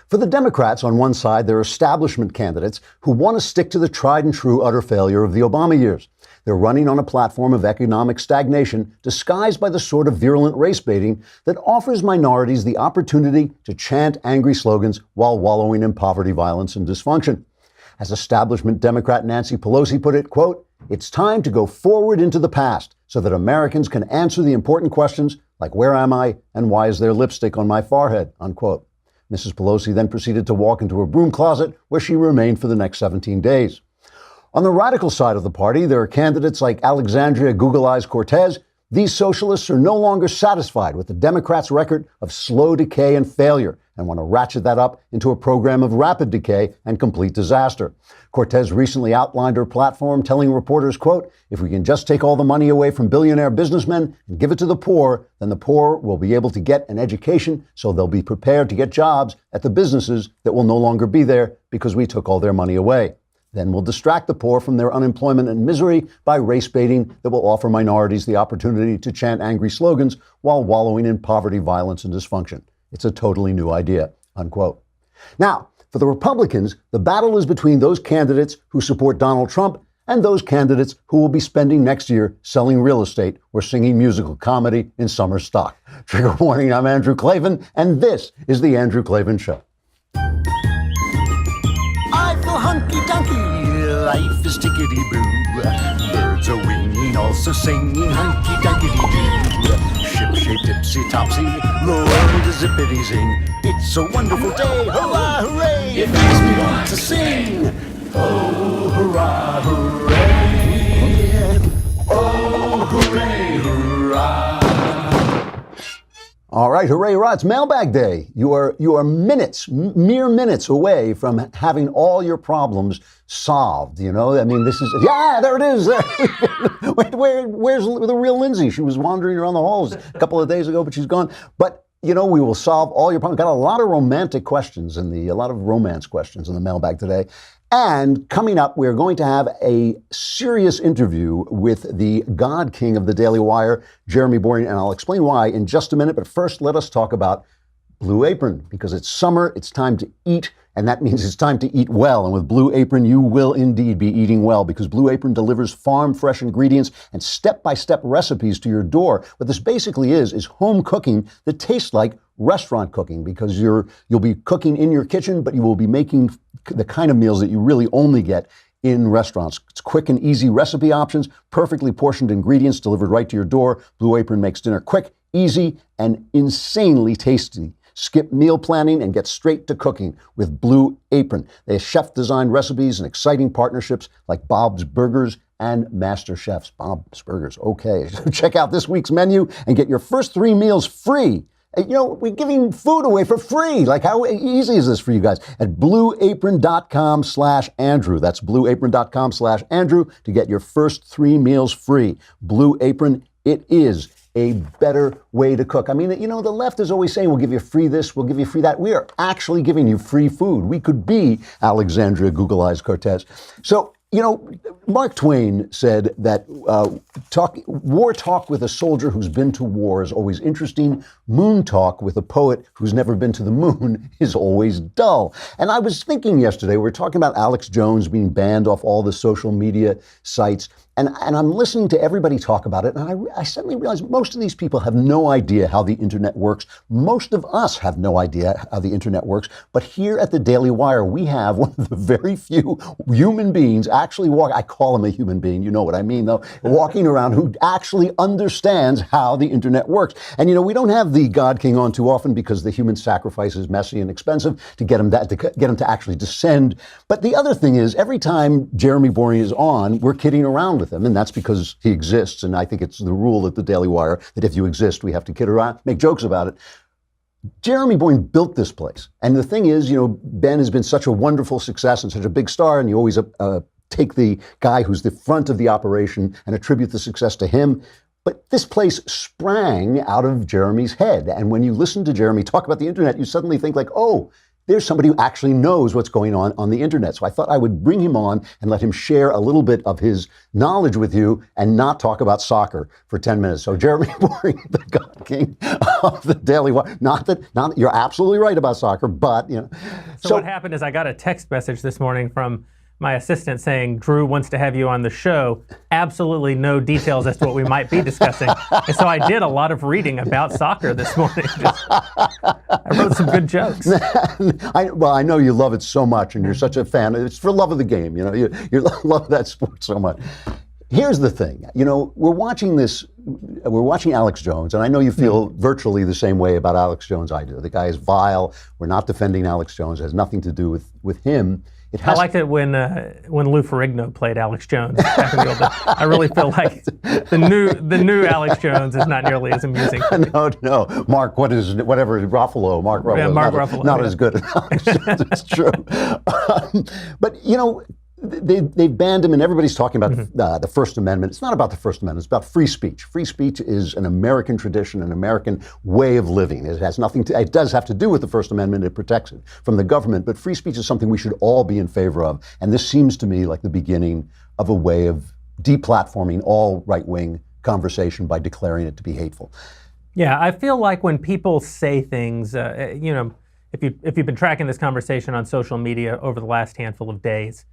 For the Democrats, on one side, there are establishment candidates who want to stick to the tried and true utter failure of the Obama years. They're running on a platform of economic stagnation disguised by the sort of virulent race baiting that offers minorities the opportunity to chant angry slogans while wallowing in poverty, violence, and dysfunction. As establishment Democrat Nancy Pelosi put it, quote, "It's time to go forward into the past so that Americans can answer the important questions like where am I and why is there lipstick on my forehead," unquote. Mrs. Pelosi then proceeded to walk into her broom closet, where she remained for the next 17 days. On the radical side of the party, there are candidates like Alexandria Ocasio-Cortez. These socialists are no longer satisfied with the Democrats' record of slow decay and failure and want to ratchet that up into a program of rapid decay and complete disaster. Cortez recently outlined her platform, telling reporters, quote, "If we can just take all the money away from billionaire businessmen and give it to the poor, then the poor will be able to get an education, so they'll be prepared to get jobs at the businesses that will no longer be there because we took all their money away. Then we'll distract the poor from their unemployment and misery by race baiting that will offer minorities the opportunity to chant angry slogans while wallowing in poverty, violence, and dysfunction. It's a totally new idea," unquote. Now, for the Republicans, the battle is between those candidates who support Donald Trump and those candidates who will be spending next year selling real estate or singing musical comedy in summer stock. Trigger warning, I'm Andrew Klavan, and this is The Andrew Klavan Show. I feel hunky-dunky, life is tickety-boo. Birds are winging, also singing hunky-dunky-doo. Ship-shape, tipsy-topsy, the world is zippity-zing. It's a wonderful day, hurrah, hooray! It makes me want to sing. Oh, hurrah, hooray! Oh, hooray, hurrah! All right, hooray, hurrah, it's mailbag day. You are mere minutes away from having all your problems solved, you know? I mean, this is, yeah, there it is. Wait, where's the real Lindsay? She was wandering around the halls a couple of days ago, but she's gone. But, you know, we will solve all your problems. Got a lot of romance questions in the mailbag today. And coming up, we're going to have a serious interview with the God King of the Daily Wire, Jeremy Boring, and I'll explain why in just a minute. But first, let us talk about Blue Apron, because it's summer, it's time to eat, and that means it's time to eat well. And with Blue Apron, you will indeed be eating well, because Blue Apron delivers farm-fresh ingredients and step-by-step recipes to your door. What this basically is home cooking that tastes like restaurant cooking, because you'll be cooking in your kitchen, but you will be making the kind of meals that you really only get in restaurants. It's quick and easy recipe options, perfectly portioned ingredients delivered right to your door. Blue Apron makes dinner quick, easy, and insanely tasty. Skip meal planning and get straight to cooking with Blue Apron. They have chef-designed recipes and exciting partnerships like Bob's Burgers and Master Chef's Bob's Burgers. Okay, so check out this week's menu and get your first 3 meals free. You know, we're giving food away for free. Like, how easy is this for you guys? At blueapron.com/Andrew. That's blueapron.com/Andrew to get your first 3 meals free. Blue Apron, it is a better way to cook. I mean, you know, the left is always saying, we'll give you free this, we'll give you free that. We are actually giving you free food. We could be Alexandria Ocasio-Cortez. So, you know, Mark Twain said that war talk with a soldier who's been to war is always interesting. Moon talk with a poet who's never been to the moon is always dull. And I was thinking yesterday, we were talking about Alex Jones being banned off all the social media sites. And I'm listening to everybody talk about it, and I suddenly realized most of these people have no idea how the internet works. Most of us have no idea how the internet works. But here at the Daily Wire, we have one of the very few human beings actually I call him a human being, you know what I mean, though, walking around who actually understands how the internet works. And, you know, we don't have the God King on too often because the human sacrifice is messy and expensive to get him to actually descend. But the other thing is, every time Jeremy Boring is on, we're kidding around with him, and that's because he exists. And I think it's the rule at the Daily Wire that if you exist, we have to kid around, make jokes about it. Jeremy Boring built this place. And the thing is, you know, Ben has been such a wonderful success and such a big star, and you always take the guy who's the front of the operation and attribute the success to him. But this place sprang out of Jeremy's head. And when you listen to Jeremy talk about the internet, you suddenly think like, oh, there's somebody who actually knows what's going on the internet. So I thought I would bring him on and let him share a little bit of his knowledge with you and not talk about soccer for 10 minutes. So Jeremy Boring, the God King of the Daily Wire. Not that you're absolutely right about soccer, but So what happened is I got a text message this morning from my assistant saying, Drew wants to have you on the show. Absolutely no details as to what we might be discussing. And so I did a lot of reading about soccer this morning. I wrote some good jokes. I know you love it so much, and you're such a fan. It's for love of the game. You love that sport so much. Here's the thing. We're watching Alex Jones, and I know you feel virtually the same way about Alex Jones I do. The guy is vile. We're not defending Alex Jones. It has nothing to do with him. I liked it when Lou Ferrigno played Alex Jones back in the old days. I really feel like the new Alex Jones is not nearly as amusing. No. Mark, Ruffalo. Mark Ruffalo. Yeah, Mark Ruffalo. Not as good as Alex Jones. It's true. But they banned him, and everybody's talking about the First Amendment. It's not about the First Amendment. It's about free speech. Free speech is an American tradition, an American way of living. It has nothing to. It does have to do with the First Amendment. It protects it from the government. But free speech is something we should all be in favor of. And this seems to me like the beginning of a way of deplatforming all right-wing conversation by declaring it to be hateful. Yeah, I feel like when people say things, if you've been tracking this conversation on social media over the last handful of days.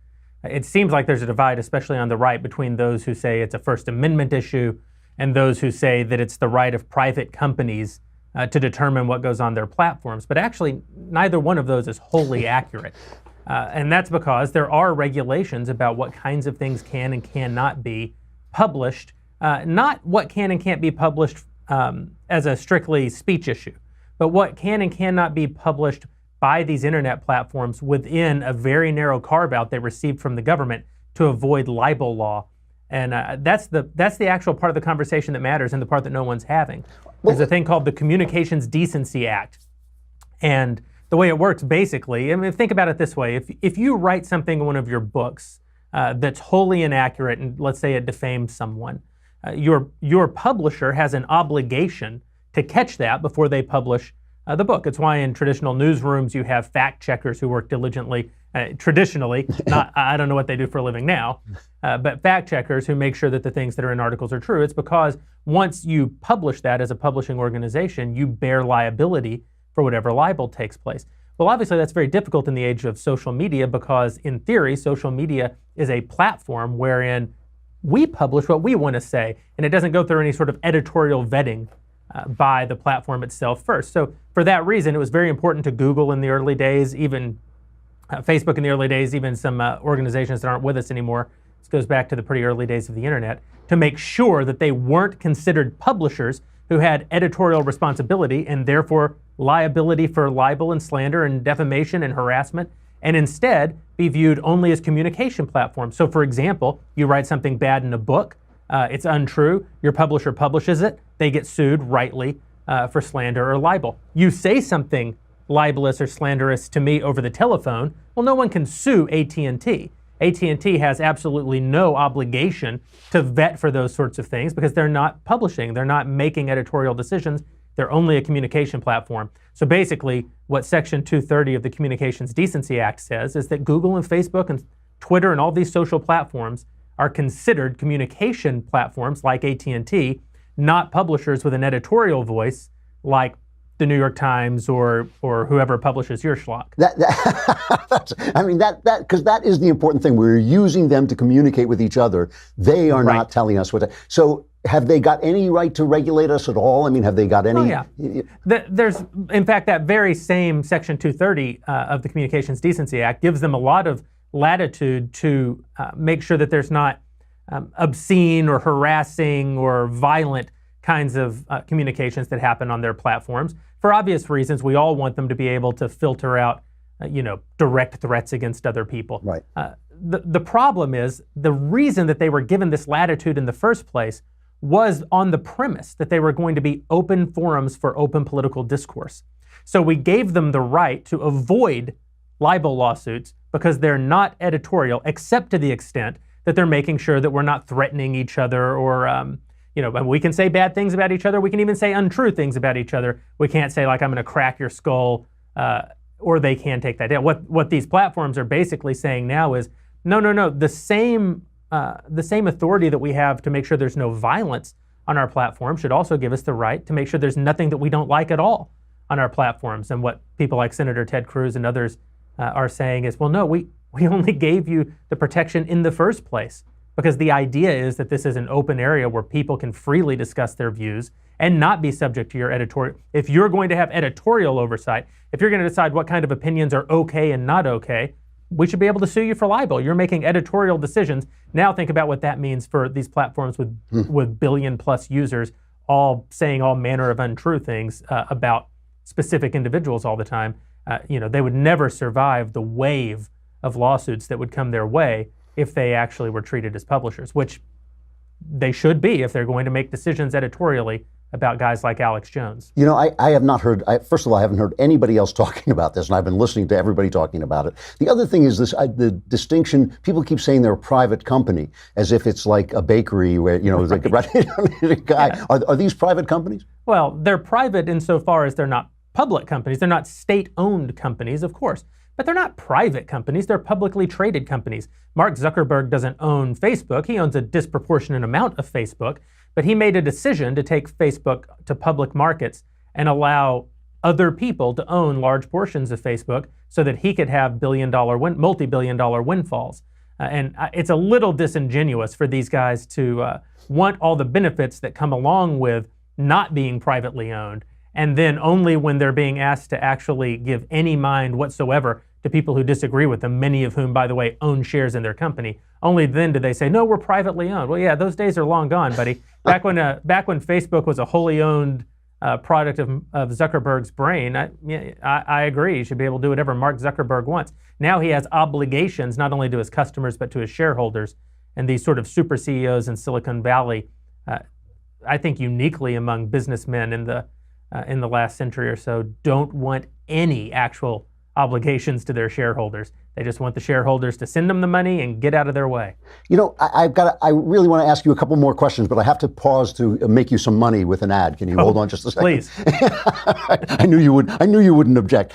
It seems like there's a divide, especially on the right, between those who say it's a First Amendment issue and those who say that it's the right of private companies to determine what goes on their platforms. But actually, neither one of those is wholly accurate. And that's because there are regulations about what kinds of things can and cannot be published, not what can and can't be published as a strictly speech issue, but what can and cannot be published by these internet platforms within a very narrow carve-out they received from the government to avoid libel law. And that's the actual part of the conversation that matters, and the part that no one's having. There's a thing called the Communications Decency Act. And the way it works, basically, think about it this way. If you write something in one of your books that's wholly inaccurate, and let's say it defames someone, your publisher has an obligation to catch that before they publish the book. It's why in traditional newsrooms you have fact checkers who work diligently, traditionally, I don't know what they do for a living now, but fact checkers who make sure that the things that are in articles are true. It's because once you publish that as a publishing organization, you bear liability for whatever libel takes place. Well, obviously that's very difficult in the age of social media because in theory, social media is a platform wherein we publish what we want to say, and it doesn't go through any sort of editorial vetting by the platform itself first. So for that reason, it was very important to Google in the early days, even Facebook in the early days, even some organizations that aren't with us anymore. This goes back to the pretty early days of the internet, to make sure that they weren't considered publishers who had editorial responsibility and therefore liability for libel and slander and defamation and harassment, and instead be viewed only as communication platforms. So for example, you write something bad in a book, it's untrue, your publisher publishes it, they get sued rightly for slander or libel. You say something libelous or slanderous to me over the telephone, well, no one can sue AT&T. AT&T has absolutely no obligation to vet for those sorts of things because they're not publishing, they're not making editorial decisions, they're only a communication platform. So basically, what Section 230 of the Communications Decency Act says is that Google and Facebook and Twitter and all these social platforms are considered communication platforms like AT&T, not publishers with an editorial voice like the New York Times or whoever publishes your schlock. Because that is the important thing. We're using them to communicate with each other. They are not telling us what to. So have they got any right to regulate us at all? I mean, have they got any? Oh, yeah. There's, in fact, that very same Section 230 of the Communications Decency Act gives them a lot of latitude to make sure that there's not obscene or harassing or violent kinds of communications that happen on their platforms. For obvious reasons, we all want them to be able to filter out, direct threats against other people. Right. The problem is the reason that they were given this latitude in the first place was on the premise that they were going to be open forums for open political discourse. So we gave them the right to avoid libel lawsuits because they're not editorial, except to the extent that they're making sure that we're not threatening each other or, we can say bad things about each other. We can even say untrue things about each other. We can't say, like, I'm going to crack your skull or they can take that down. What these platforms are basically saying now is, no. The same authority that we have to make sure there's no violence on our platform should also give us the right to make sure there's nothing that we don't like at all on our platforms. And what people like Senator Ted Cruz and others are saying is, well, no, we only gave you the protection in the first place because the idea is that this is an open area where people can freely discuss their views and not be subject to your editorial. If you're going to have editorial oversight, if you're going to decide what kind of opinions are okay and not okay, we should be able to sue you for libel. You're making editorial decisions. Now think about what that means for these platforms with billion plus users all saying all manner of untrue things about specific individuals all the time. They would never survive the wave of lawsuits that would come their way if they actually were treated as publishers, which they should be if they're going to make decisions editorially about guys like Alex Jones. I have not heard, first of all, I haven't heard anybody else talking about this, and I've been listening to everybody talking about it. The other thing is the distinction, people keep saying they're a private company, as if it's like a bakery where, Are these private companies? Well, they're private insofar as they're not public companies. They're not state-owned companies, of course, but they're not private companies. They're publicly traded companies. Mark Zuckerberg doesn't own Facebook. He owns a disproportionate amount of Facebook. But he made a decision to take Facebook to public markets and allow other people to own large portions of Facebook so that he could have multi-billion-dollar windfalls. And it's a little disingenuous for these guys to want all the benefits that come along with not being privately owned, and then only when they're being asked to actually give any mind whatsoever to people who disagree with them, many of whom, by the way, own shares in their company, only then do they say, no, we're privately owned. Well, yeah, those days are long gone, buddy. Back when Facebook was a wholly owned product of Zuckerberg's brain, I agree. You should be able to do whatever Mark Zuckerberg wants. Now he has obligations not only to his customers, but to his shareholders. And these sort of super CEOs in Silicon Valley, I think uniquely among businessmen in the last century or so, don't want any actual obligations to their shareholders. They just want the shareholders to send them the money and get out of their way. I really want to ask you a couple more questions, but I have to pause to make you some money with an ad. Can you hold on just a second? Please. I knew you wouldn't object.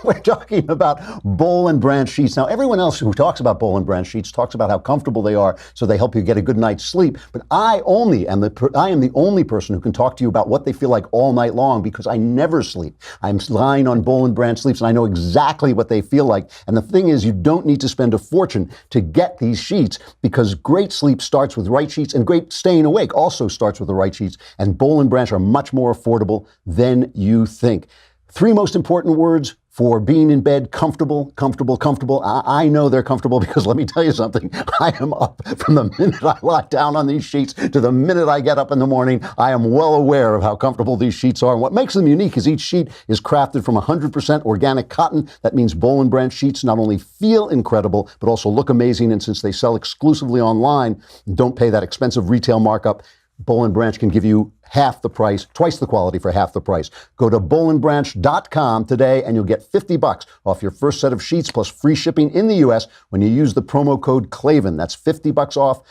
We're talking about Boll and Branch sheets. Now, everyone else who talks about Boll and Branch sheets talks about how comfortable they are, so they help you get a good night's sleep. But I am the only person who can talk to you about what they feel like all night long, because I never sleep. I'm lying on Boll and Branch sleeps, and I know exactly what they feel like. And the thing is, you don't need to spend a fortune to get these sheets, because great sleep starts with right sheets, and great staying awake also starts with the right sheets. And Boll and Branch are much more affordable than you think. 3 most important words for being in bed: comfortable, comfortable, comfortable. I know they're comfortable because let me tell you something. I am up from the minute I lie down on these sheets to the minute I get up in the morning. I am well aware of how comfortable these sheets are. And what makes them unique is each sheet is crafted from 100% organic cotton. That means Boll and Branch sheets not only feel incredible, but also look amazing. And since they sell exclusively online, don't pay that expensive retail markup, Boll and Branch can give you half the price, twice the quality for half the price. Go to bollandbranch.com today and you'll get $50 off your first set of sheets plus free shipping in the U.S. when you use the promo code Klavan. That's $50 off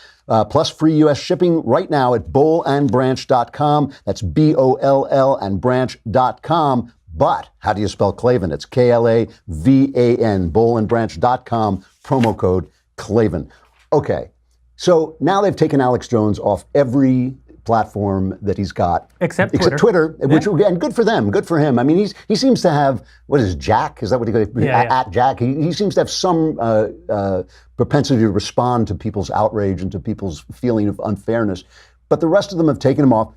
plus free U.S. shipping right now at bollandbranch.com. That's BOLL and branch.com. But how do you spell Klavan? It's Klavan, bollandbranch.com, promo code Klavan. Okay. So now they've taken Alex Jones off every platform that he's got. Except Twitter. Which, and good for them, good for him. I mean, he seems to have, what is Jack? Is that what he goes? At Jack. He seems to have some propensity to respond to people's outrage and to people's feeling of unfairness. But the rest of them have taken him off.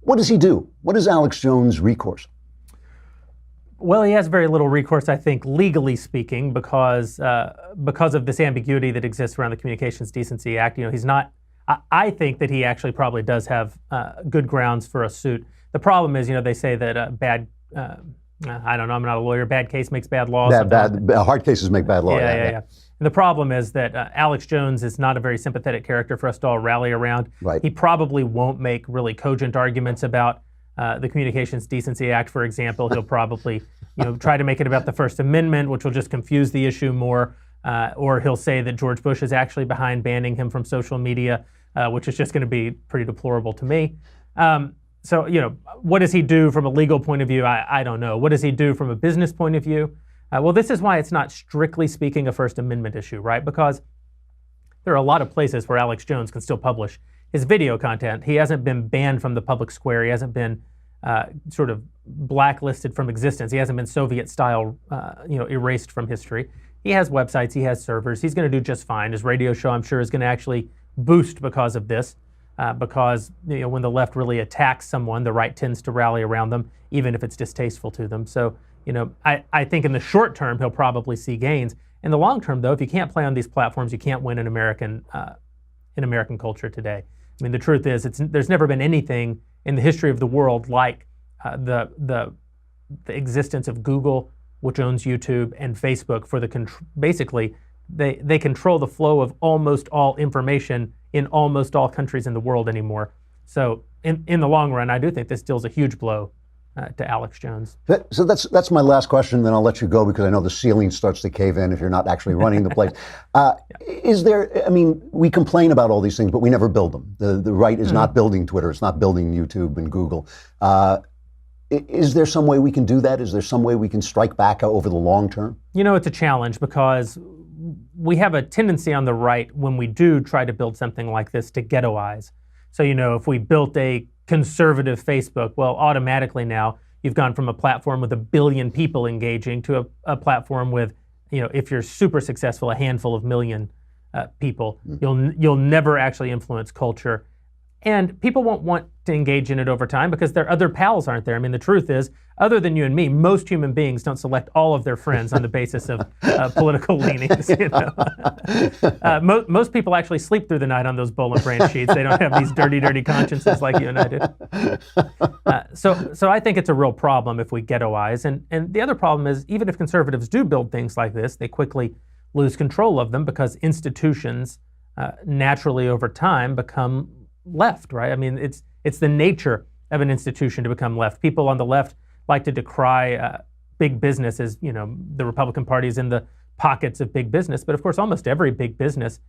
What does he do? What is Alex Jones' recourse? Well, he has very little recourse, I think, legally speaking, because of this ambiguity that exists around the Communications Decency Act. He's not. I think that he actually probably does have good grounds for a suit. The problem is, they say that I don't know. I'm not a lawyer. Bad case makes bad law. Hard cases make bad law. Yeah. And the problem is that Alex Jones is not a very sympathetic character for us to all rally around. Right. He probably won't make really cogent arguments about the Communications Decency Act, for example. He'll probably, try to make it about the First Amendment, which will just confuse the issue more. Or he'll say that George Bush is actually behind banning him from social media, which is just going to be pretty deplorable to me. So, what does he do from a legal point of view? I don't know. What does he do from a business point of view? Well, this is why it's not strictly speaking a First Amendment issue, right? Because there are a lot of places where Alex Jones can still publish his video content. He hasn't been banned from the public square. He hasn't been sort of blacklisted from existence. He hasn't been Soviet-style, erased from history. He has websites. He has servers. He's going to do just fine. His radio show, I'm sure, is going to actually boost because of this. Because when the left really attacks someone, the right tends to rally around them, even if it's distasteful to them. So, I think in the short term he'll probably see gains. In the long term, though, if you can't play on these platforms, you can't win in American culture today. I mean, the truth is, there's never been anything in the history of the world like the existence of Google, which owns YouTube, and Facebook for basically they control the flow of almost all information in almost all countries in the world anymore. So in the long run, I do think this deals a huge blow to Alex Jones. So that's my last question, then I'll let you go because I know the ceiling starts to cave in if you're not actually running the place. Is there, we complain about all these things, but we never build them. The right is not building Twitter, it's not building YouTube and Google. Is there some way we can do that? Is there some way we can strike back over the long term? It's a challenge because we have a tendency on the right when we do try to build something like this to ghettoize. So, if we built a conservative Facebook, well, automatically now you've gone from a platform with 1 billion people engaging to a platform with, if you're super successful, a handful of million people. You'll never actually influence culture. And people won't want to engage in it over time because their other pals aren't there. I mean, the truth is, other than you and me, most human beings don't select all of their friends on the basis of political leanings. Most people actually sleep through the night on those Bowl and Branch sheets. They don't have these dirty, dirty consciences like you and I do. So I think it's a real problem if we ghettoize. And the other problem is, even if conservatives do build things like this, they quickly lose control of them because institutions naturally over time become left, right? I mean, it's the nature of an institution to become left. People on the left like to decry big business as, the Republican Party is in the pockets of big business. But of course, almost every big business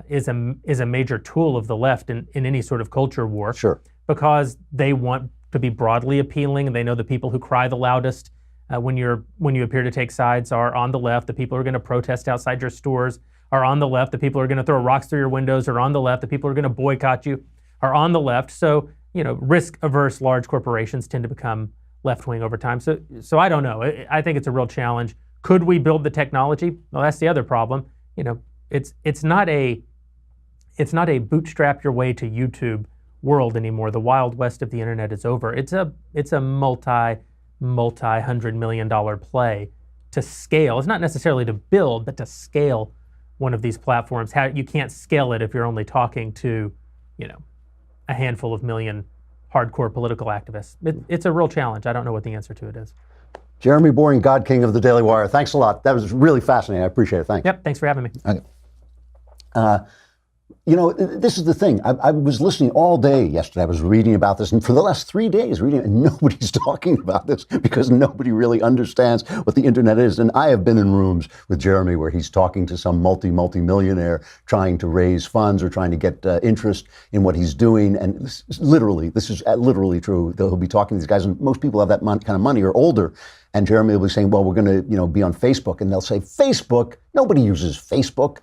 is a major tool of the left in any sort of culture war. Sure. Because they want to be broadly appealing, and they know the people who cry the loudest when you appear to take sides are on the left. The people who are going to protest outside your stores are on the left. The people who are going to throw rocks through your windows are on the left. The people who are going to boycott you are on the left. So, risk-averse large corporations tend to become left-wing over time. So I don't know. I think it's a real challenge. Could we build the technology? Well, that's the other problem. It's not a bootstrap your way to YouTube world anymore. The Wild West of the internet is over. It's a multi-$100 million play to scale. It's not necessarily to build, but to scale one of these platforms. You can't scale it if you're only talking to, a handful of million hardcore political activists. It's a real challenge. I don't know what the answer to it is. Jeremy Boring, God King of the Daily Wire. Thanks a lot. That was really fascinating. I appreciate it. Thanks. Yep. Thanks for having me. Okay. This is the thing. I was listening all day yesterday. I was reading about this, and for the last 3 days reading it, and nobody's talking about this because nobody really understands what the internet is. And I have been in rooms with Jeremy where he's talking to some multi-millionaire trying to raise funds or trying to get interest in what he's doing. And this is literally true. He'll be talking to these guys, and most people have that kind of money or older. And Jeremy will be saying, well, we're going to, be on Facebook. And they'll say, Facebook? Nobody uses Facebook.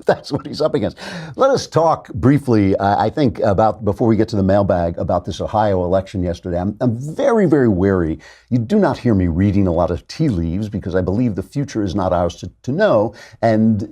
That's what he's up against. Let us talk briefly, I think, before we get to the mailbag, about this Ohio election yesterday. I'm very, very wary. You do not hear me reading a lot of tea leaves because I believe the future is not ours to know. And,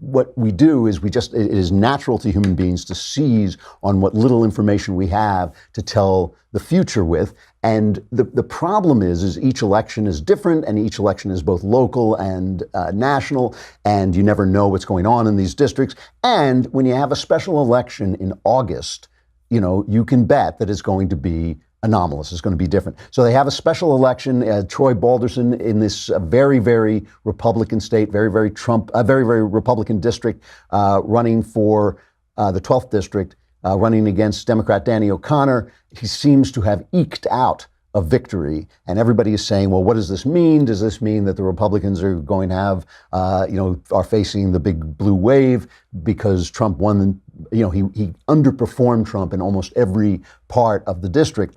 what we do is it is natural to human beings to seize on what little information we have to tell the future with. And the problem is each election is different, and each election is both local and national, and you never know what's going on in these districts. And when you have a special election in August, you can bet that it's going to be anomalous. It's going to be different. So they have a special election. Troy Balderson in this very, very Republican state, very, very very Republican district, running for the 12th district. Running against Democrat Danny O'Connor. He seems to have eked out a victory. And everybody is saying, well, what does this mean? Does this mean that the Republicans are going to have, are facing the big blue wave because Trump won? He underperformed Trump in almost every part of the district.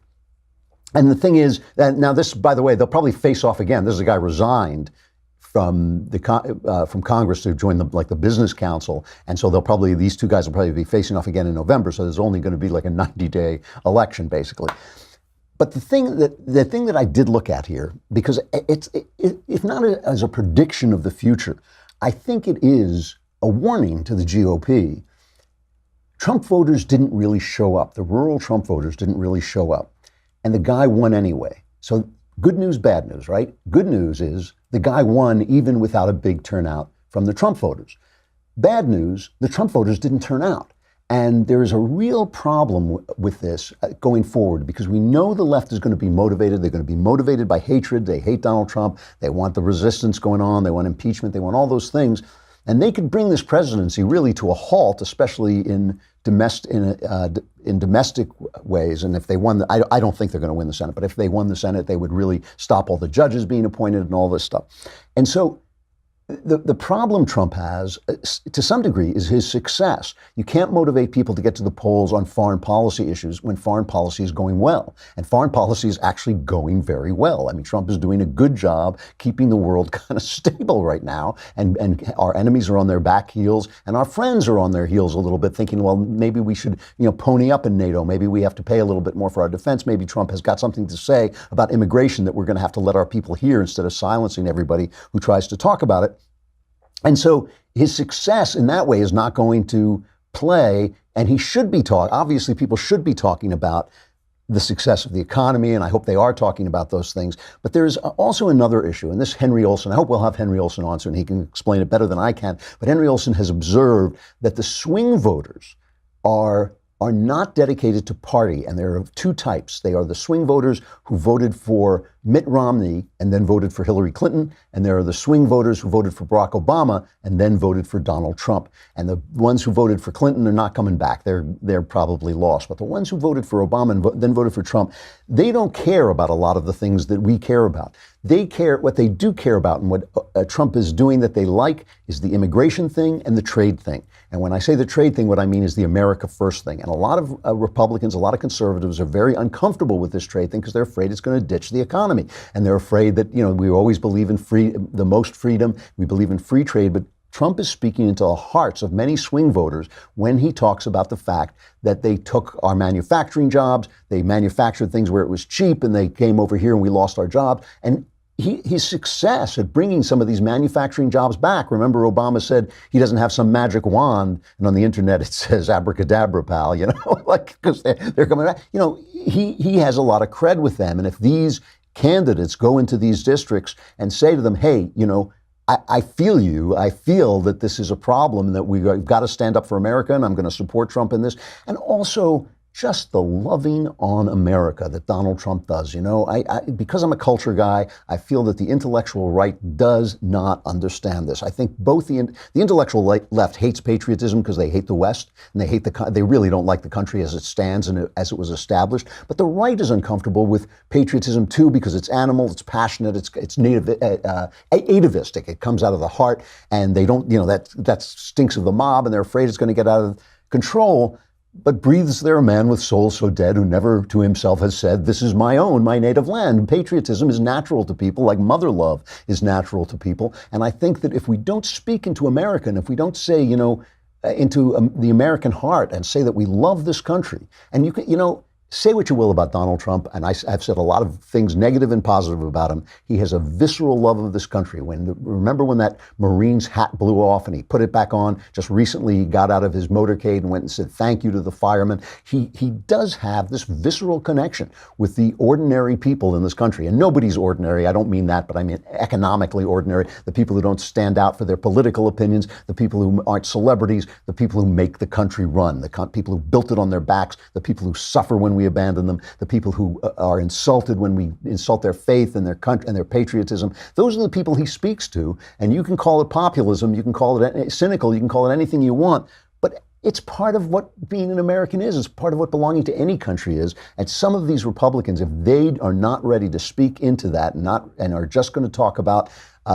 And the thing is, that now this, by the way, they'll probably face off again. This is a guy resigned from from Congress to join the business council, and so these two guys will probably be facing off again in November. So there's only going to be like a 90-day election, basically. But the thing that I did look at here, because if not as a prediction of the future, I think it is a warning to the GOP. Trump voters didn't really show up. The rural Trump voters didn't really show up. And the guy won anyway. So good news, bad news, right? Good news is the guy won even without a big turnout from the Trump voters. Bad news, the Trump voters didn't turn out. And there is a real problem with this going forward, because we know the left is going to be motivated. They're going to be motivated by hatred. They hate Donald Trump. They want the resistance going on. They want impeachment. They want all those things. And they could bring this presidency really to a halt, especially in domestic ways. And if they won, I don't think they're going to win the Senate, but if they won the Senate, they would really stop all the judges being appointed and all this stuff. And so the problem Trump has, to some degree, is his success. You can't motivate people to get to the polls on foreign policy issues when foreign policy is going well. And foreign policy is actually going very well. I mean, Trump is doing a good job keeping the world kind of stable right now. And our enemies are on their back heels, and our friends are on their heels a little bit, thinking, well, maybe we should, pony up in NATO. Maybe we have to pay a little bit more for our defense. Maybe Trump has got something to say about immigration that we're going to have to let our people hear instead of silencing everybody who tries to talk about it. And so his success in that way is not going to play, and he should be obviously people should be talking about the success of the economy, and I hope they are talking about those things. But there's also another issue, and this Henry Olsen, I hope we'll have Henry Olsen on soon, he can explain it better than I can, but Henry Olsen has observed that the swing voters are not dedicated to party, and there are two types. They are the swing voters who voted for Mitt Romney and then voted for Hillary Clinton, and there are the swing voters who voted for Barack Obama and then voted for Donald Trump. And the ones who voted for Clinton are not coming back. They're probably lost. But the ones who voted for Obama and then voted for Trump, they don't care about a lot of the things that we care about. What they do care about, and what Trump is doing that they like, is the immigration thing and the trade thing. And when I say the trade thing, what I mean is the America First thing. And a lot of Republicans, a lot of conservatives are very uncomfortable with this trade thing because they're afraid it's going to ditch the economy. And they're afraid that, we always believe in the most freedom. We believe in free trade. But Trump is speaking into the hearts of many swing voters when he talks about the fact that they took our manufacturing jobs, they manufactured things where it was cheap, and they came over here and we lost our jobs. And his success at bringing some of these manufacturing jobs back. Remember, Obama said he doesn't have some magic wand, and on the internet it says abracadabra, pal. Because they're coming back. He has a lot of cred with them, and if these candidates go into these districts and say to them, hey, I feel you. I feel that this is a problem and that we've got to stand up for America, and I'm going to support Trump in this. And also just the loving on America that Donald Trump does. Because I'm a culture guy, I feel that the intellectual right does not understand this. I think both the intellectual left hates patriotism because they hate the West, and they really don't like the country as it stands and as it was established. But the right is uncomfortable with patriotism too because it's animal, it's passionate, it's native, atavistic. It comes out of the heart, and they don't, that stinks of the mob, and they're afraid it's going to get out of control. But breathes there a man with soul so dead who never to himself has said, this is my own, my native land. Patriotism is natural to people, like mother love is natural to people. And I think that if we don't speak into America, and if we don't say, into the American heart and say that we love this country, and you can, say what you will about Donald Trump, and I've said a lot of things negative and positive about him. He has a visceral love of this country. Remember when that Marine's hat blew off and he put it back on? Just recently, he got out of his motorcade and went and said thank you to the firemen. He does have this visceral connection with the ordinary people in this country. And nobody's ordinary. I don't mean that, but I mean economically ordinary. The people who don't stand out for their political opinions, the people who aren't celebrities, the people who make the country run, the people who built it on their backs, the people who suffer when we abandon them, the people who are insulted when we insult their faith and their country and their patriotism. Those are the people he speaks to. And you can call it populism, you can call it cynical, you can call it anything you want, but it's part of what being an American is. It's part of what belonging to any country is. And some of these Republicans, if they are not ready to speak into that and are just going to talk about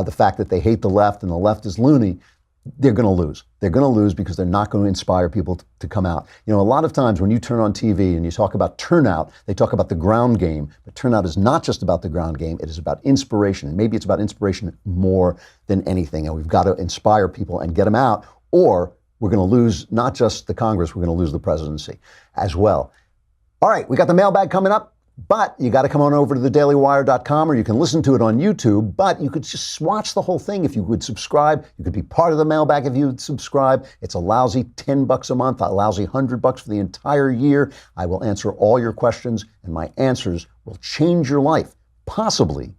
the fact that they hate the left and the left is loony, they're going to lose. They're going to lose because they're not going to inspire people to come out. You know, a lot of times when you turn on TV and you talk about turnout, they talk about the ground game. But turnout is not just about the ground game. It is about inspiration. Maybe it's about inspiration more than anything. And we've got to inspire people and get them out, or we're going to lose not just the Congress, we're going to lose the presidency as well. All right, we got the mailbag coming up. But you got to come on over to thedailywire.com, or you can listen to it on YouTube. But you could just watch the whole thing if you would subscribe. You could be part of the mailbag if you would subscribe. It's a lousy $10 a month, a lousy $100 for the entire year. I will answer all your questions, and my answers will change your life, possibly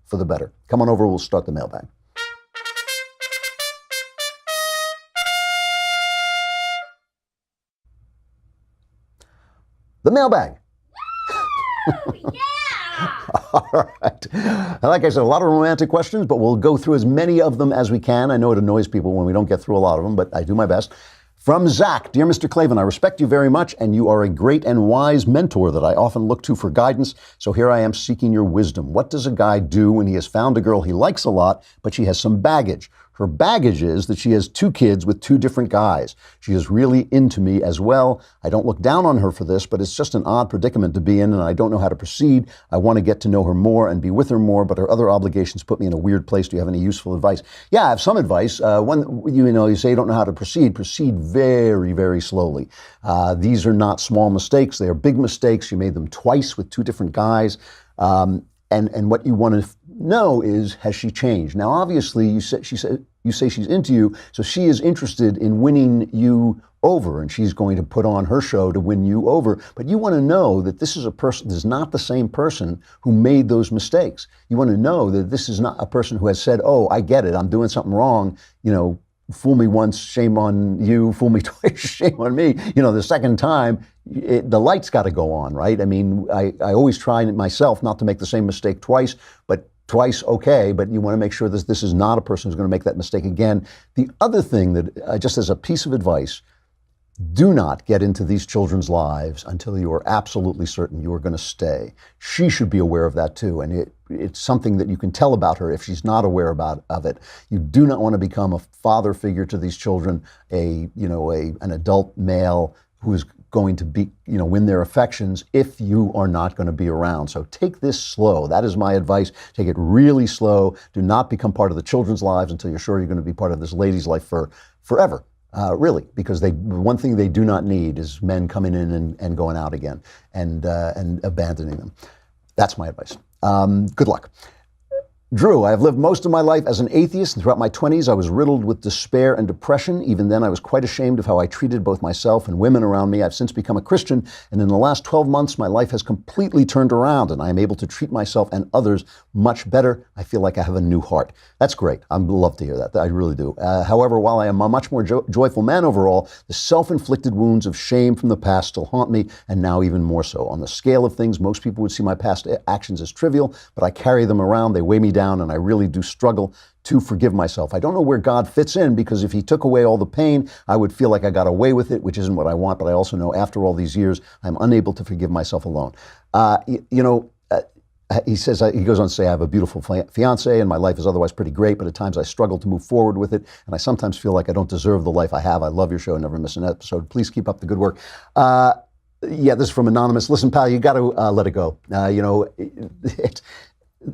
for the better. Come on over, we'll start the mailbag. The mailbag. All right. Like I said, a lot of romantic questions, but we'll go through as many of them as we can. I know it annoys people when we don't get through a lot of them, but I do my best. From Zach, dear Mr. Klavan, I respect you very much, and you are a great and wise mentor that I often look to for guidance. So here I am seeking your wisdom. What does a guy do when he has found a girl he likes a lot, but she has some baggage? Her baggage is that she has 2 kids with 2 different guys. She is really into me as well. I don't look down on her for this, but it's just an odd predicament to be in, and I don't know how to proceed. I want to get to know her more and be with her more, but her other obligations put me in a weird place. Do you have any useful advice? Yeah, I have some advice. You say you don't know how to proceed. Proceed very, very slowly. These are not small mistakes. They are big mistakes. You made them twice with 2 different guys. And what you want to know is, has she changed? Now, obviously, you say she's into you, so she is interested in winning you over, and she's going to put on her show to win you over. But you want to know that this is a person, this is not the same person who made those mistakes. You want to know that this is not a person who has said, "Oh, I get it, I'm doing something wrong," fool me once, shame on you, fool me twice, shame on me. The second time, the light's got to go on, right? I mean, I always try myself not to make the same mistake twice, but twice, okay, but you want to make sure that this is not a person who's going to make that mistake again. The other thing that, just as a piece of advice, do not get into these children's lives until you are absolutely certain you are going to stay. She should be aware of that too, and it's something that you can tell about her if she's not aware of it. You do not want to become a father figure to these children, an adult male who is going to be, win their affections if you are not going to be around. So take this slow. That is my advice. Take it really slow. Do not become part of the children's lives until you're sure you're going to be part of this lady's life forever. Really, because one thing they do not need is men coming in and going out again and abandoning them. That's my advice. Good luck. Drew, I have lived most of my life as an atheist, and throughout my 20s, I was riddled with despair and depression. Even then, I was quite ashamed of how I treated both myself and women around me. I've since become a Christian, and in the last 12 months, my life has completely turned around, and I am able to treat myself and others much better. I feel like I have a new heart. That's great. I'd love to hear that. I really do. However, while I am a much more joyful man overall, the self-inflicted wounds of shame from the past still haunt me, and now even more so. On the scale of things, most people would see my past actions as trivial, but I carry them around. They weigh me down, and I really do struggle to forgive myself. I don't know where God fits in, because if he took away all the pain, I would feel like I got away with it, which isn't what I want. But I also know after all these years, I'm unable to forgive myself alone. He says, he goes on to say, I have a beautiful fiance and my life is otherwise pretty great, but at times I struggle to move forward with it. And I sometimes feel like I don't deserve the life I have. I love your show. Never miss an episode. Please keep up the good work. This is from Anonymous. Listen, pal, you got to let it go.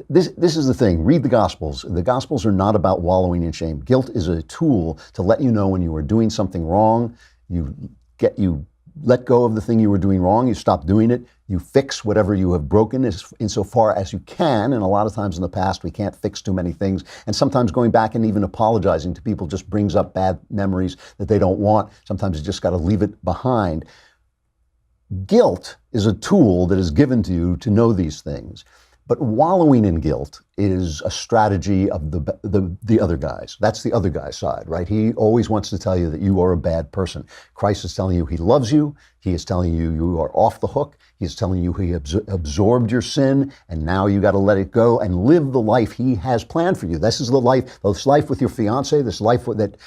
This is the thing. Read the Gospels. The Gospels are not about wallowing in shame. Guilt is a tool to let you know when you are doing something wrong. You let go of the thing you were doing wrong. You stop doing it. You fix whatever you have broken insofar as you can. And a lot of times in the past, we can't fix too many things. And sometimes going back and even apologizing to people just brings up bad memories that they don't want. Sometimes you just got to leave it behind. Guilt is a tool that is given to you to know these things. But wallowing in guilt is a strategy of the other guys. That's the other guy's side, right? He always wants to tell you that you are a bad person. Christ is telling you he loves you. He is telling you you are off the hook. He is telling you he absorbed your sin, and now you got to let it go and live the life he has planned for you. This is the life, this life with your fiance, this life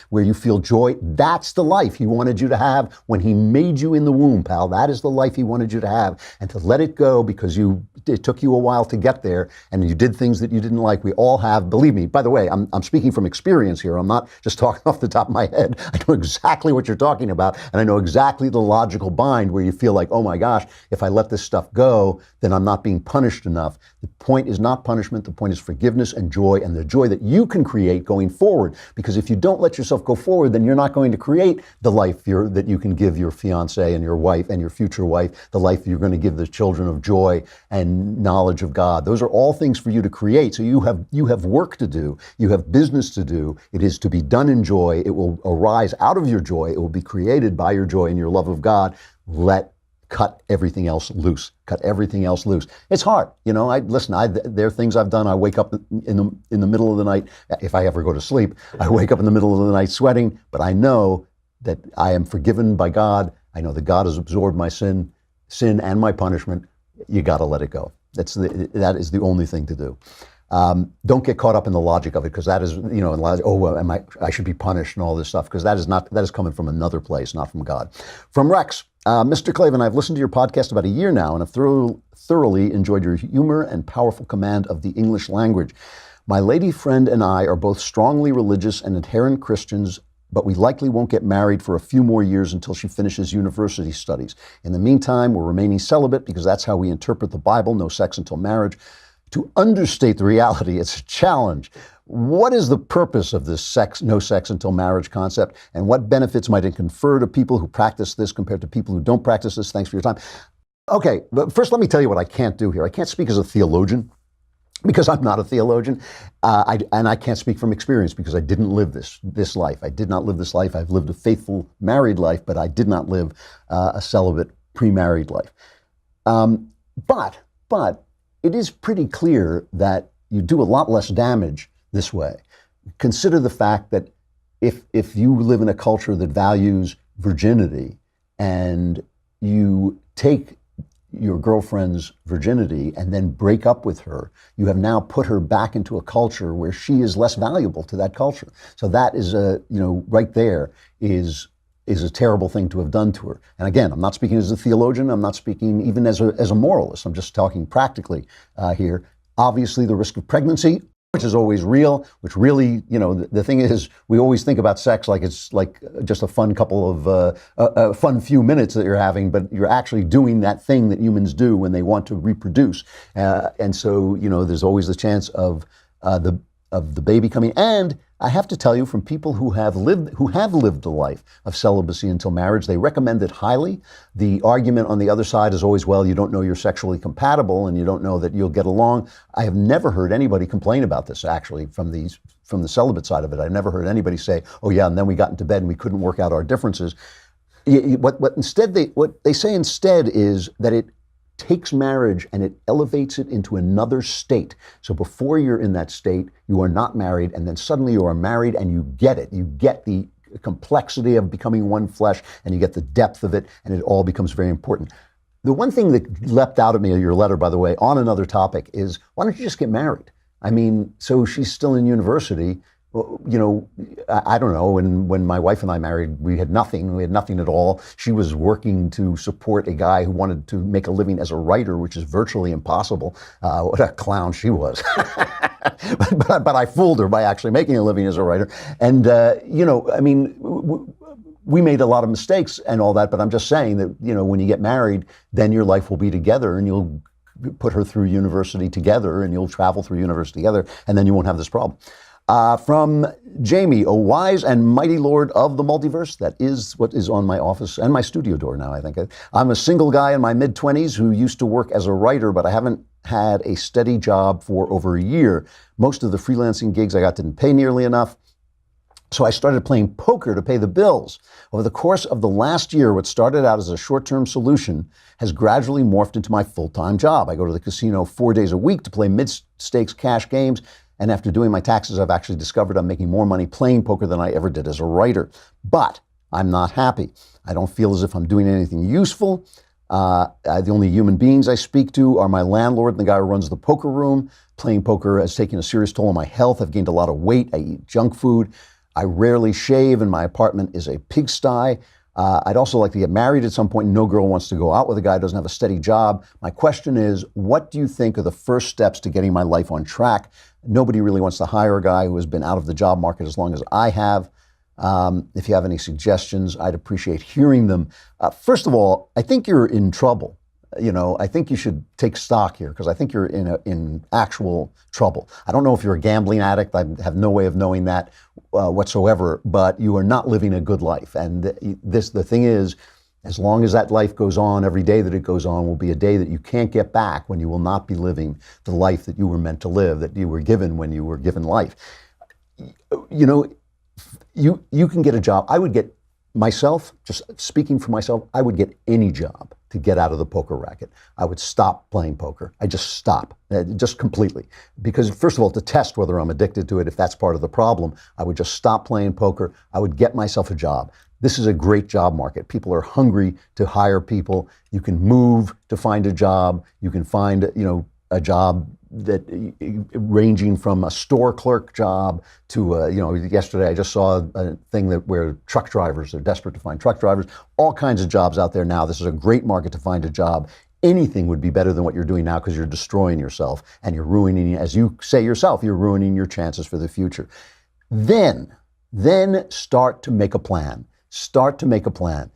where you feel joy. That's the life he wanted you to have when he made you in the womb, pal. That is the life he wanted you to have. And to let it go because it took you a while to get there, and you did things that you you didn't like. We all have, believe me, by the way, I'm speaking from experience here. I'm not just talking off the top of my head. I know exactly what you're talking about, and I know exactly the logical bind where you feel like, oh my gosh, if I let this stuff go, then I'm not being punished enough. The point is not punishment. The point is forgiveness and joy, and the joy that you can create going forward. Because if you don't let yourself go forward, then you're not going to create the life that you can give your fiance and your wife and your future wife, the life you're going to give the children of joy and knowledge of God. Those are all things for you to create. So you have work to do. You have business to do. It is to be done in joy. It will arise out of your joy. It will be created by your joy and your love of God. Cut everything else loose. Cut everything else loose. It's hard, you know. There are things I've done. I wake up in the middle of the night. If I ever go to sleep, I wake up in the middle of the night sweating. But I know that I am forgiven by God. I know that God has absorbed my sin and my punishment. You got to let it go. That is the only thing to do. Don't get caught up in the logic of it, because that is, you know, I should be punished and all this stuff, because that is coming from another place, not from God. From Rex. Mr. Klavan, I've listened to your podcast about a year now and have thoroughly enjoyed your humor and powerful command of the English language. My lady friend and I are both strongly religious and adherent Christians, but we likely won't get married for a few more years until she finishes university studies. In the meantime, we're remaining celibate because that's how we interpret the Bible, no sex until marriage. To understate the reality, it's a challenge. What is the purpose of this no sex until marriage concept, and what benefits might it confer to people who practice this compared to people who don't practice this? Thanks for your time. Okay, but first let me tell you what I can't do here. I can't speak as a theologian, because I'm not a theologian, and I can't speak from experience because I didn't live this life. I did not live this life. I've lived a faithful married life, but I did not live a celibate pre-married life. But it is pretty clear that you do a lot less damage this way. Consider the fact that if you live in a culture that values virginity and you take your girlfriend's virginity and then break up with her, you have now put her back into a culture where she is less valuable to that culture. So that is right there is a terrible thing to have done to her. And again, I'm not speaking as a theologian. I'm not speaking even as a moralist. I'm just talking practically here. Obviously, the risk of pregnancy, which is always real, which really, the thing is, we always think about sex like it's like just a fun couple of, a fun few minutes that you're having, but you're actually doing that thing that humans do when they want to reproduce. And so, there's always the chance of the baby coming. And I have to tell you, from people who have lived a life of celibacy until marriage, they recommend it highly. The argument on the other side is always, well, you don't know you're sexually compatible and you don't know that you'll get along. I have never heard anybody complain about this, actually, from the celibate side of it. I've never heard anybody say, oh yeah, and then we got into bed and we couldn't work out our differences. What they say instead is that it takes marriage and it elevates it into another state. So before you're in that state, you are not married, and then suddenly you are married and you get it. You get the complexity of becoming one flesh, and you get the depth of it, and it all becomes very important. The one thing that leapt out at me in your letter, by the way, on another topic is, why don't you just get married? I mean, so she's still in university. Well, I don't know. When my wife and I married, we had nothing. We had nothing at all. She was working to support a guy who wanted to make a living as a writer, which is virtually impossible. What a clown she was. but I fooled her by actually making a living as a writer. And, we made a lot of mistakes and all that, but I'm just saying that, when you get married, then your life will be together, and you'll put her through university together, and you'll travel through university together, and then you won't have this problem. From Jamie, O wise and mighty Lord of the multiverse. That is what is on my office and my studio door now, I think. I'm a single guy in my mid-20s who used to work as a writer, but I haven't had a steady job for over a year. Most of the freelancing gigs I got didn't pay nearly enough. So I started playing poker to pay the bills. Over the course of the last year, what started out as a short-term solution has gradually morphed into my full-time job. I go to the casino 4 days a week to play mid-stakes cash games. And after doing my taxes, I've actually discovered I'm making more money playing poker than I ever did as a writer. But I'm not happy. I don't feel as if I'm doing anything useful. The only human beings I speak to are my landlord and the guy who runs the poker room. Playing poker has taken a serious toll on my health. I've gained a lot of weight. I eat junk food. I rarely shave, and my apartment is a pigsty. I'd also like to get married at some point. No girl wants to go out with a guy who doesn't have a steady job. My question is, what do you think are the first steps to getting my life on track? Nobody really wants to hire a guy who has been out of the job market as long as I have. If you have any suggestions, I'd appreciate hearing them. First of all, I think you're in trouble. I think you should take stock here because I think you're in actual trouble. I don't know if you're a gambling addict. I have no way of knowing that whatsoever, but you are not living a good life. And the thing is, as long as that life goes on, every day that it goes on will be a day that you can't get back, when you will not be living the life that you were meant to live, that you were given when you were given life. You can get a job. I would get myself, just speaking for myself, I would get any job to get out of the poker racket. I would stop playing poker. I just stop, just completely. Because first of all, to test whether I'm addicted to it, if that's part of the problem, I would just stop playing poker. I would get myself a job. This is a great job market. People are hungry to hire people. You can move to find a job. You can find, a job that ranging from a store clerk job to, yesterday I just saw a thing where truck drivers, they're desperate to find truck drivers, all kinds of jobs out there now. This is a great market to find a job. Anything would be better than what you're doing now because you're destroying yourself and you're ruining, as you say yourself, you're ruining your chances for the future. Then start to make a plan. Start to make a plan.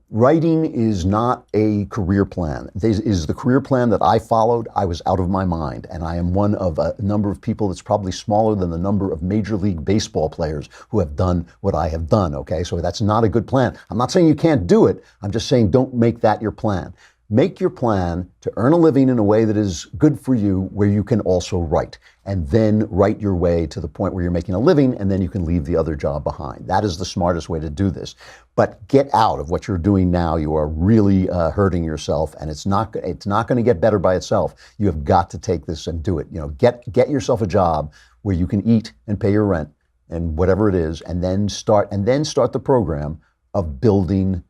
Writing is not a career plan. This is the career plan that I followed. I was out of my mind, and I am one of a number of people that's probably smaller than the number of Major League Baseball players who have done what I have done, okay? So that's not a good plan. I'm not saying you can't do it. I'm just saying don't make that your plan. Make your plan to earn a living in a way that is good for you, where you can also write, and then write your way to the point where you're making a living, and then you can leave the other job behind. That is the smartest way to do this. But get out of what you're doing now. You are really hurting yourself, and it's not going to get better by itself. You have got to take this and do it. Get yourself a job where you can eat and pay your rent and whatever it is, and then start the program of building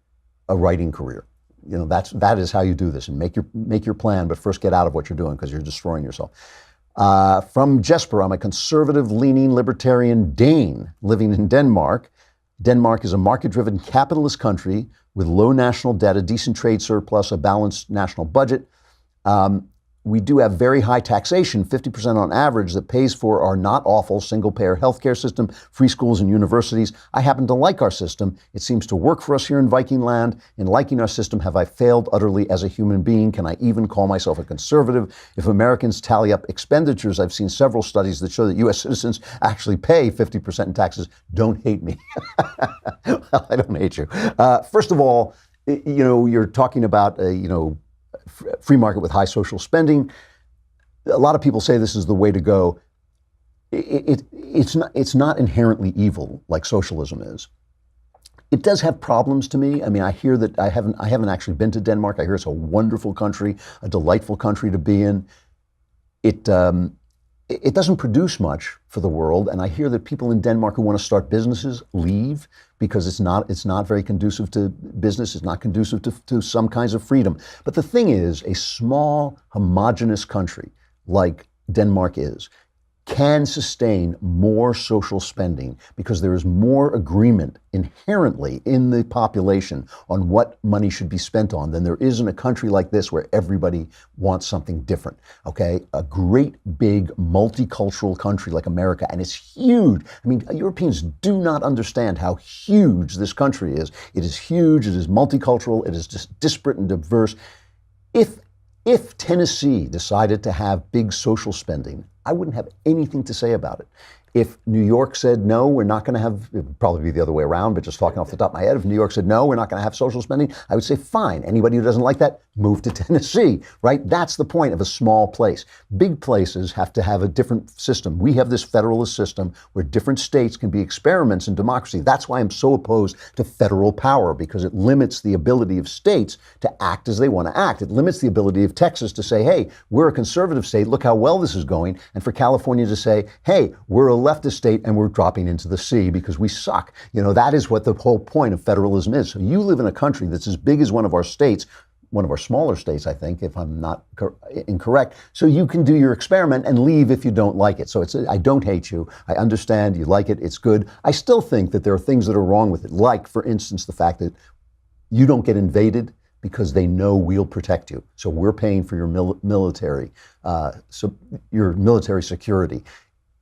a writing career. That is how you do this, and make your plan, but first get out of what you're doing because you're destroying yourself. From Jesper, I'm a conservative-leaning libertarian Dane living in Denmark. Denmark is a market-driven capitalist country with low national debt, a decent trade surplus, a balanced national budget. We do have very high taxation, 50% on average, that pays for our not awful single-payer healthcare system, free schools and universities. I happen to like our system. It seems to work for us here in Viking land. In liking our system, have I failed utterly as a human being? Can I even call myself a conservative? If Americans tally up expenditures, I've seen several studies that show that U.S. citizens actually pay 50% in taxes. Don't hate me. Well, I don't hate you. First of all, you're talking about, free market with high social spending. A lot of people say this is the way to go. It's not inherently evil like socialism is. It does have problems to me. I mean, I hear that I haven't actually been to Denmark. I hear it's a wonderful country, a delightful country to be in. It doesn't produce much for the world, and I hear that people in Denmark who want to start businesses leave because it's not very conducive to business. It's not conducive to some kinds of freedom. But the thing is, a small, homogenous country like Denmark can sustain more social spending because there is more agreement inherently in the population on what money should be spent on than there is in a country like this where everybody wants something different, okay? A great big multicultural country like America, and it's huge. I mean, Europeans do not understand how huge this country is. It is huge, it is multicultural, it is just disparate and diverse. If Tennessee decided to have big social spending, I wouldn't have anything to say about it. If New York said, no, we're not going to have, it would probably be the other way around, but just talking off the top of my head, if New York said, no, we're not going to have social spending, I would say, fine. Anybody who doesn't like that, move to Tennessee, right? That's the point of a small place. Big places have to have a different system. We have this federalist system where different states can be experiments in democracy. That's why I'm so opposed to federal power, because it limits the ability of states to act as they want to act. It limits the ability of Texas to say, hey, we're a conservative state, look how well this is going, and for California to say, hey, we're a leftist state and we're dropping into the sea because we suck. That is what the whole point of federalism is. So you live in a country that's as big as one of our states, one of our smaller states, I think, if I'm not incorrect. So you can do your experiment and leave if you don't like it. So I don't hate you. I understand you like it. It's good. I still think that there are things that are wrong with it. Like, for instance, the fact that you don't get invaded because they know we'll protect you. So we're paying for your military, so your military security.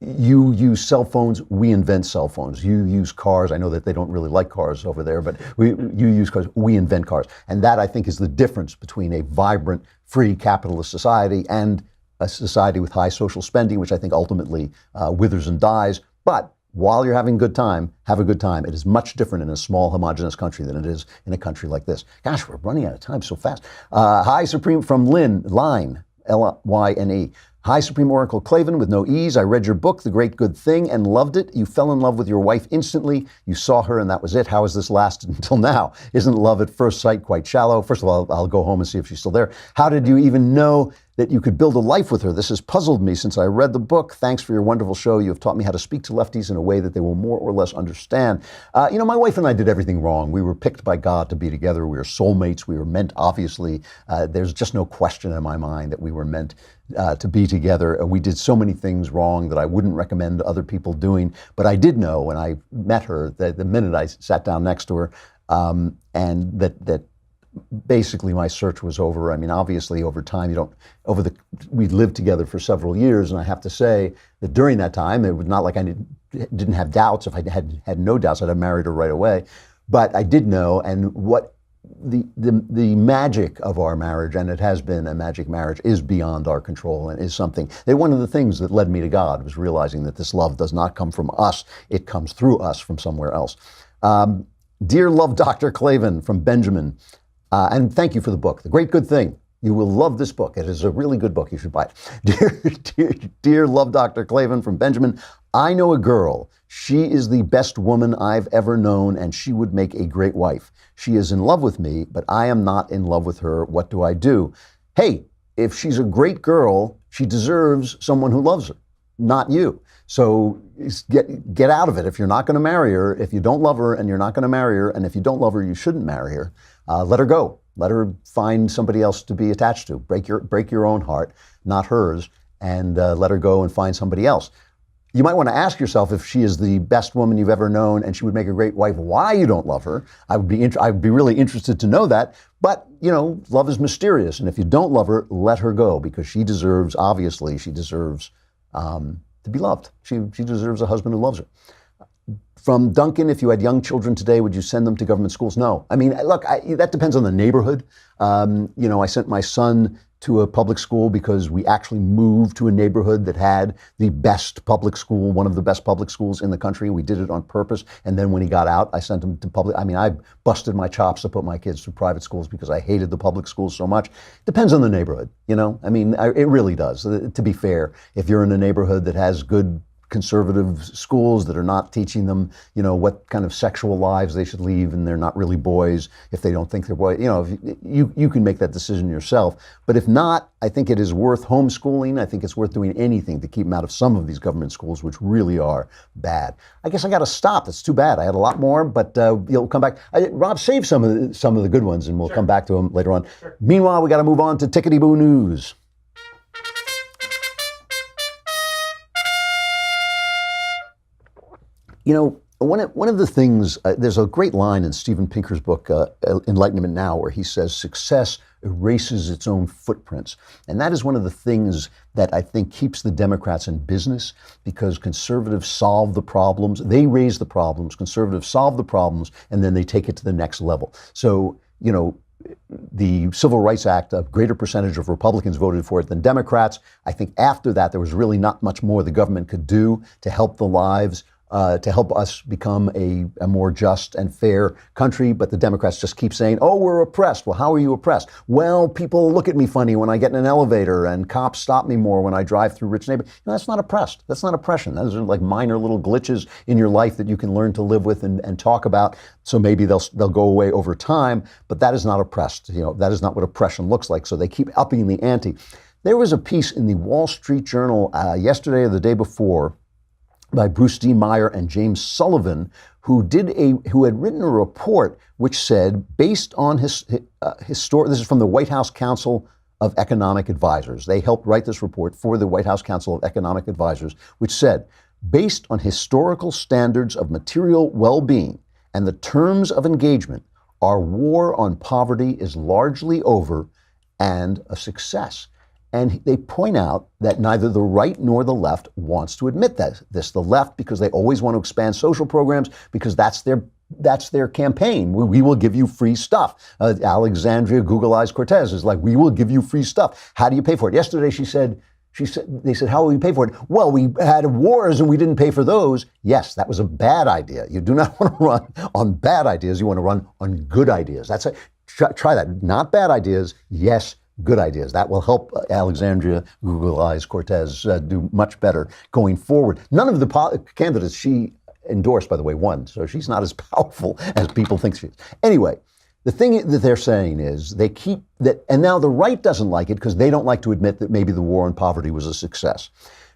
You use cell phones, we invent cell phones. You use cars, I know that they don't really like cars over there, but you use cars, we invent cars. And that, I think, is the difference between a vibrant, free capitalist society and a society with high social spending, which I think ultimately withers and dies. But while you're having a good time, have a good time. It is much different in a small, homogenous country than it is in a country like this. Gosh, we're running out of time so fast. Hi, Supreme, from Line, L-Y-N-E. Hi, Supreme Oracle Klavan, with no E's. I read your book, The Great Good Thing, and loved it. You fell in love with your wife instantly. You saw her and that was it. How has this lasted until now? Isn't love at first sight quite shallow? First of all, I'll go home and see if she's still there. How did you even know that you could build a life with her? This has puzzled me since I read the book. Thanks for your wonderful show. You have taught me how to speak to lefties in a way that they will more or less understand. My wife and I did everything wrong. We were picked by God to be together. We were soulmates. We were meant, obviously. There's just no question in my mind that we were meant to be together. We did so many things wrong that I wouldn't recommend other people doing. But I did know when I met her that the minute I sat down next to her, and that basically my search was over. I mean, obviously over time, we lived together for several years, and I have to say that during that time, it was not like I didn't have doubts. If I had no doubts, I'd have married her right away. But I did know, and what the magic of our marriage, and it has been a magic marriage, is beyond our control and is something that one of the things that led me to God was realizing that this love does not come from us. It comes through us from somewhere else. Dear Love Dr. Klavan, from Benjamin, and thank you for the book, The Great Good Thing. You will love this book. It is a really good book. You should buy it. Dear Love Dr. Klavan, from Benjamin, I know a girl. She is the best woman I've ever known, and she would make a great wife. She is in love with me, but I am not in love with her. What do I do? Hey, if she's a great girl, she deserves someone who loves her, not you. So get out of it. If you're not going to marry her, if you don't love her and you're not going to marry her, and if you don't love her, you shouldn't marry her. Let her go. Let her find somebody else to be attached to. Break your own heart, not hers, and let her go and find somebody else. You might want to ask yourself, if she is the best woman you've ever known and she would make a great wife, why you don't love her. I'd be really interested to know that. But, love is mysterious. And if you don't love her, let her go, because she deserves to be loved. She deserves a husband who loves her. From Duncan, if you had young children today, would you send them to government schools? No. I mean, look, that depends on the neighborhood. I sent my son to a public school because we actually moved to a neighborhood that had the best public school, one of the best public schools in the country. We did it on purpose. And then when he got out, I sent him to public. I mean, I busted my chops to put my kids through private schools because I hated the public schools so much. Depends on the neighborhood, I mean, it really does. To be fair, if you're in a neighborhood that has good conservative schools that are not teaching them, what kind of sexual lives they should lead, and they're not really boys if they don't think they're boys. You can make that decision yourself. But if not, I think it is worth homeschooling. I think it's worth doing anything to keep them out of some of these government schools, which really are bad. I guess I got to stop. It's too bad. I had a lot more, but you'll come back. Rob, save some of the good ones, and we'll come back to them later on. Sure. Meanwhile, we got to move on to Tickety-Boo News. One of the things, there's a great line in Steven Pinker's book, Enlightenment Now, where he says success erases its own footprints. And that is one of the things that I think keeps the Democrats in business, because conservatives solve the problems. They raise the problems, conservatives solve the problems, and then they take it to the next level. So, the Civil Rights Act, a greater percentage of Republicans voted for it than Democrats. I think after that, there was really not much more the government could do to help the lives, to help us become a more just and fair country. But the Democrats just keep saying, oh, we're oppressed. Well, how are you oppressed? Well, people look at me funny when I get in an elevator, and cops stop me more when I drive through rich neighborhoods. That's not oppressed. That's not oppression. Those are like minor little glitches in your life that you can learn to live with and talk about. So maybe they'll go away over time, but that is not oppressed. That is not what oppression looks like. So they keep upping the ante. There was a piece in the Wall Street Journal yesterday or the day before by Bruce D. Meyer and James Sullivan, who had written a report which said, based on this is from the White House Council of Economic Advisors. They helped write this report for the White House Council of Economic Advisors, which said, based on historical standards of material well-being and the terms of engagement, Our war on poverty is largely over and a success. And they point out that neither the right nor the left wants to admit this. The left, because they always want to expand social programs, because that's their campaign. We will give you free stuff. Alexandria Google-Eyes Cortez is like, we will give you free stuff. How do you pay for it? Yesterday they said, how will you pay for it? Well, we had wars and we didn't pay for those. Yes, that was a bad idea. You do not want to run on bad ideas. You want to run on good ideas. Try that. Not bad ideas. Yes, good ideas. That will help Alexandria Google-Eyes Cortez do much better going forward. None of the candidates she endorsed, by the way, won. So she's not as powerful as people think she is. Anyway, the thing that they're saying is they keep that, and now the right doesn't like it because they don't like to admit that maybe the war on poverty was a success.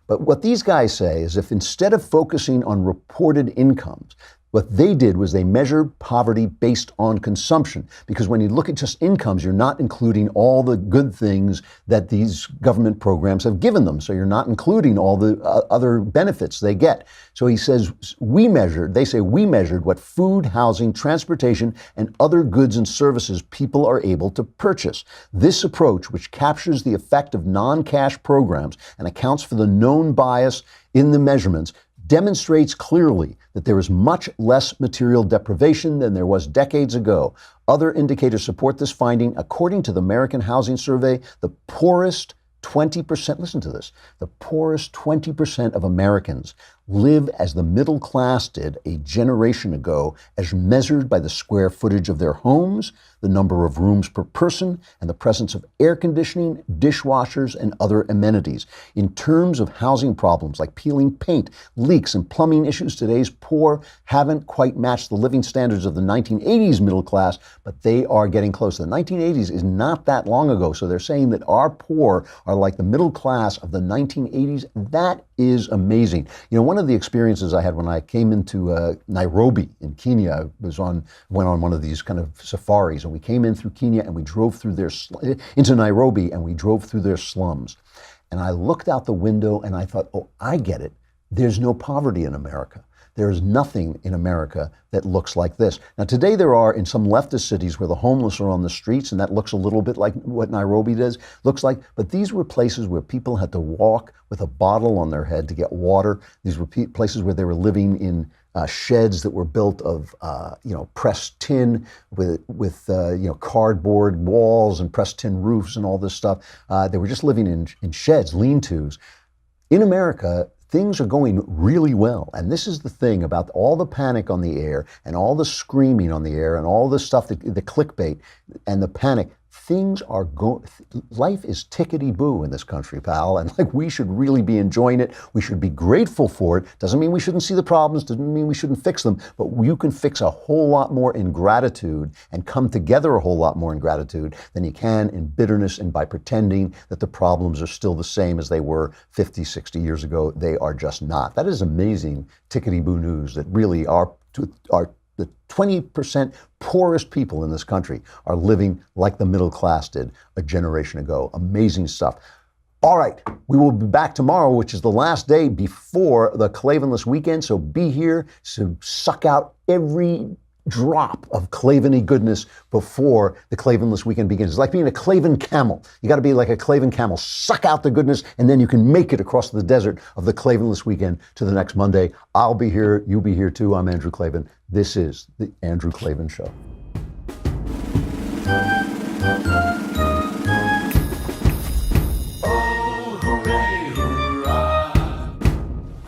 But what these guys say is if instead of focusing on reported incomes, what they did was they measured poverty based on consumption. Because when you look at just incomes, you're not including all the good things that these government programs have given them. So you're not including all the other benefits they get. So he says, they say we measured what food, housing, transportation, and other goods and services people are able to purchase. This approach, which captures the effect of non-cash programs and accounts for the known bias in the measurements, demonstrates clearly that there is much less material deprivation than there was decades ago. Other indicators support this finding. According to the American Housing Survey, the poorest 20%, listen to this, the poorest 20% of Americans live as the middle class did a generation ago, as measured by the square footage of their homes, the number of rooms per person, and the presence of air conditioning, dishwashers, and other amenities. In terms of housing problems like peeling paint, leaks, and plumbing issues, today's poor haven't quite matched the living standards of the 1980s middle class, but they are getting close. The 1980s is not that long ago, so they're saying that our poor are like the middle class of the 1980s. That is amazing. You know, one of the experiences I had when I came into Nairobi in Kenya, went on one of these kind of safaris, and we came in through Kenya and we drove through into Nairobi, and we drove through their slums. And I looked out the window and I thought, oh, I get it. There's no poverty in America. There is nothing in America that looks like this. Now, today there are in some leftist cities where the homeless are on the streets, and that looks a little bit like what Nairobi looks like. But these were places where people had to walk with a bottle on their head to get water. These were places where they were living in sheds that were built of, pressed tin with cardboard walls and pressed tin roofs and all this stuff. They were just living in sheds, lean-tos. In America, things are going really well. And this is the thing about all the panic on the air and all the screaming on the air and all the stuff, the clickbait and the panic. Things are going, life is tickety-boo in this country, pal. And we should really be enjoying it. We should be grateful for it. Doesn't mean we shouldn't see the problems, doesn't mean we shouldn't fix them, but you can fix a whole lot more in gratitude and come together a whole lot more in gratitude than you can in bitterness and by pretending that the problems are still the same as they were 50, 60 years ago. They are just not. That is amazing tickety-boo news that really are the 20% poorest people in this country are living like the middle class did a generation ago. Amazing stuff. All right, we will be back tomorrow, which is the last day before the Klavanless weekend. So be here to suck out every drop of Klavan-y goodness before the Klavanless weekend begins. It's like being a Klavan camel. You got to be like a Klavan camel. Suck out the goodness, and then you can make it across the desert of the Klavanless weekend to the next Monday. I'll be here. You'll be here too. I'm Andrew Klavan. This is the Andrew Klavan Show.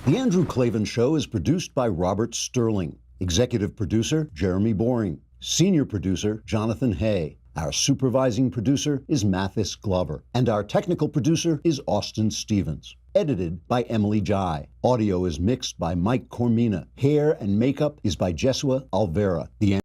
The Andrew Klavan Show is produced by Robert Sterling. Executive producer, Jeremy Boring. Senior producer, Jonathan Hay. Our supervising producer is Mathis Glover. And our technical producer is Austin Stevens. Edited by Emily Jai. Audio is mixed by Mike Cormina. Hair and makeup is by Jesua Alvera. The